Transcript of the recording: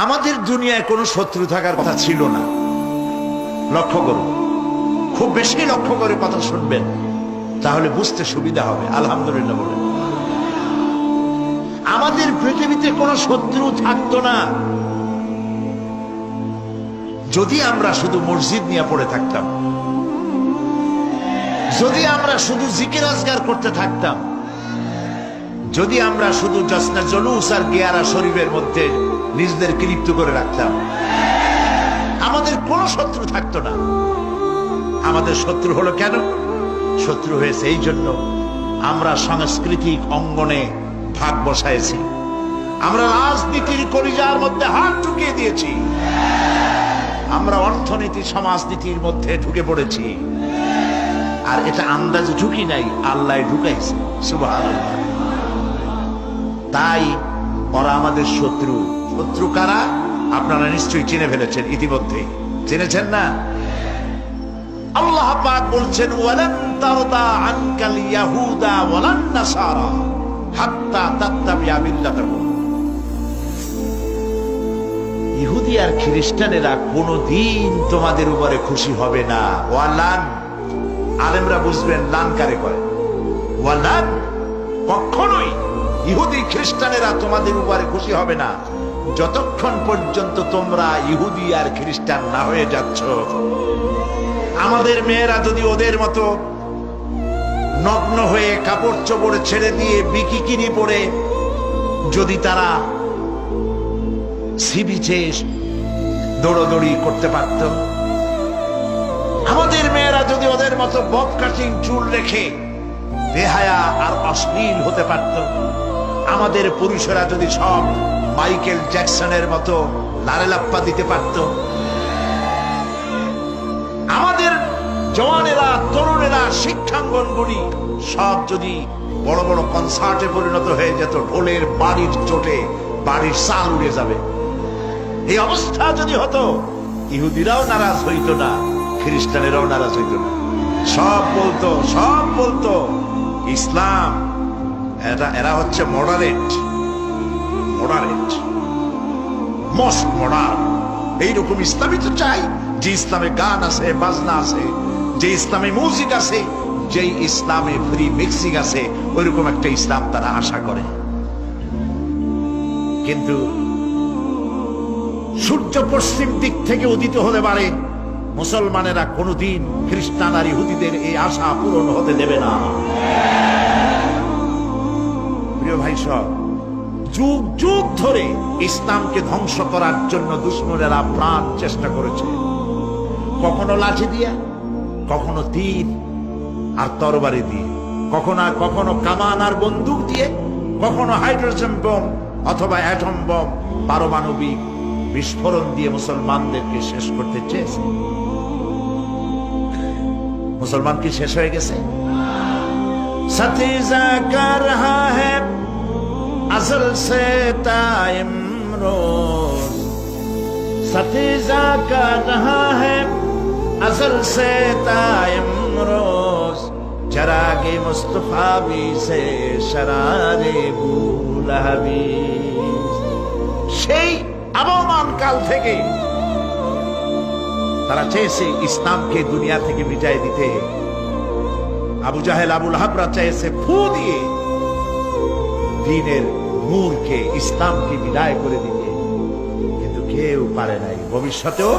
আমাদের দুনিয়ায় কোনো শত্রু থাকার কথা ছিল না। লক্ষ্য করুন, খুব বেশি লক্ষ্য করে কথা শুনবেন, তাহলে বুঝতে সুবিধা হবে। আলহামদুলিল্লাহ বলেন। আমাদের পৃথিবীতে কোনো শত্রু থাকতো না যদি আমরা শুধু মসজিদ নিয়ে পড়ে থাকতাম, যদি আমরা শুধু জিকির আজগার করতে থাকতাম, যদি আমরা শুধু জসনা জলুস আর গিয়ারা শরীফের মধ্যে নিজেদেরকে লিপ্ত করে রাখতাম, আমাদের কোনো শত্রু থাকতো না। আমাদের শত্রু হলো কেন? শত্রু হয়েছে এই জন্য আমরা সাংস্কৃতিক অঙ্গনে ভাগ বসাইছি, আমরা রাজনীতির কলিজার মধ্যে হাত ঢুকিয়ে দিয়েছি, আমরা অর্থনীতি সমাজনীতির মধ্যে ঢুকে পড়েছি। আর এটা আন্দাজে ঢুকি নাই, আল্লাহ ঢুকাইছে। সুবহানাল্লাহ। তাই ওরা আমাদের শত্রু। শত্রু কারা? আপনারা নিশ্চয়ই চিনে ফেলেছেন ইতিমধ্যে। চিনেছেন না? আল্লাহ পাক বলছেন, ওয়ালান তারদা আনকাল ইয়াহুদা ওয়ালান নাসারা হাত্তা তাত্তাবিআ মিল্লাতাহুম। ইহুদি আর খ্রিস্টানেরা কোনদিন তোমাদের উপরে খুশি হবে না। ওয়ালান, আলেমরা বুঝবেন লান কারে কয়। ওয়ালান, কখনোই ইহুদি খ্রিস্টানেরা তোমাদের উপরে খুশি হবে না যতক্ষণ পর্যন্ত তোমরা ইহুদি আর খ্রিস্টান না হয়ে যাচ্ছ। আমাদের মেয়েরা যদি ওদের মতো নগ্ন হয়ে কাপড় চোপড় ছেড়ে দিয়ে বিকিনি পরে যদি তারা সি বিচে দৌড়দৌড়ি করতে পারত, আমাদের মেয়েরা যদি ওদের মতো বব কাটিং চুল রেখে বেহায়া আর অশ্লীল হতে পারত, আমাদের পুরুষেরা যদি সব মাইকেল জ্যাকসনের মতো লারেলাপ্পা দিতে পারত, আমাদের জওয়ানেরা তরুণেরা শিক্ষাঙ্গনগুলি সব যদি বড় বড় কনসার্টে পরিণত হয়ে যেত, ঢোলের বাড়ির চোটে বাড়ির চাল উড়ে যাবে, এই অবস্থা যদি হতো, ইহুদিরাও নারাজ হইতো না, খ্রিস্টানেরাও নারাজ হইতো না। সব বলতো ইসলাম, এরা হচ্ছে মডারেট, মোস্ট মডার্ন। এইরকম ইসলামই তো চাই, যে ইসলামে গান আছে, বাজনা আছে, যে ইসলামে মিউজিক আছে, যে ইসলামে ফ্রি মিক্সিং আছে, ওইরকম একটা ইসলাম তারা আশা করে। কিন্তু সূর্য পশ্চিম দিক থেকে উদিত হতে পারে, মুসলমানেরা কোনদিন খ্রিস্টান আর ইহুদিদের এই আশা পূরণ হতে দেবে না। প্রিয় ভাই সব, যুগ যুগ ধরে ইসলামকে ধ্বংস করার জন্য দুশমনেরা প্রাণ চেষ্টা করেছে, কখনো লাঠি দিয়ে, কখনো তীর আর তরবারি দিয়ে, কখনো কামান আর বন্দুক দিয়ে, কখনো হাইড্রোজেন বোম অথবা অ্যাটম বোম, পারমাণবিক বিস্ফোরণ দিয়ে মুসলমানদেরকে শেষ করতে চেয়েছে। মুসলমান কি শেষ হয়ে গেছে? সতীজা কর রহা হ্যায় अज़ल से ताइम रोज, सतीजा का रहा है अज़ल से ताइम रोज, चरागे मुस्तफा भी से शरारे बुलहबी। সেই আবহমান কাল থেকে তারা চেয়েছে ইসলামকে দুনিয়া থেকে মিটাই দিতে। আবু জাহেল, আবু লাহাবরা চেয়েছে ফু দিয়ে দ্বীনের নূরকে, ইসলামকে বিদায় করে দিতে, কিন্তু কেউ পারে নাই, ভবিষ্যতেও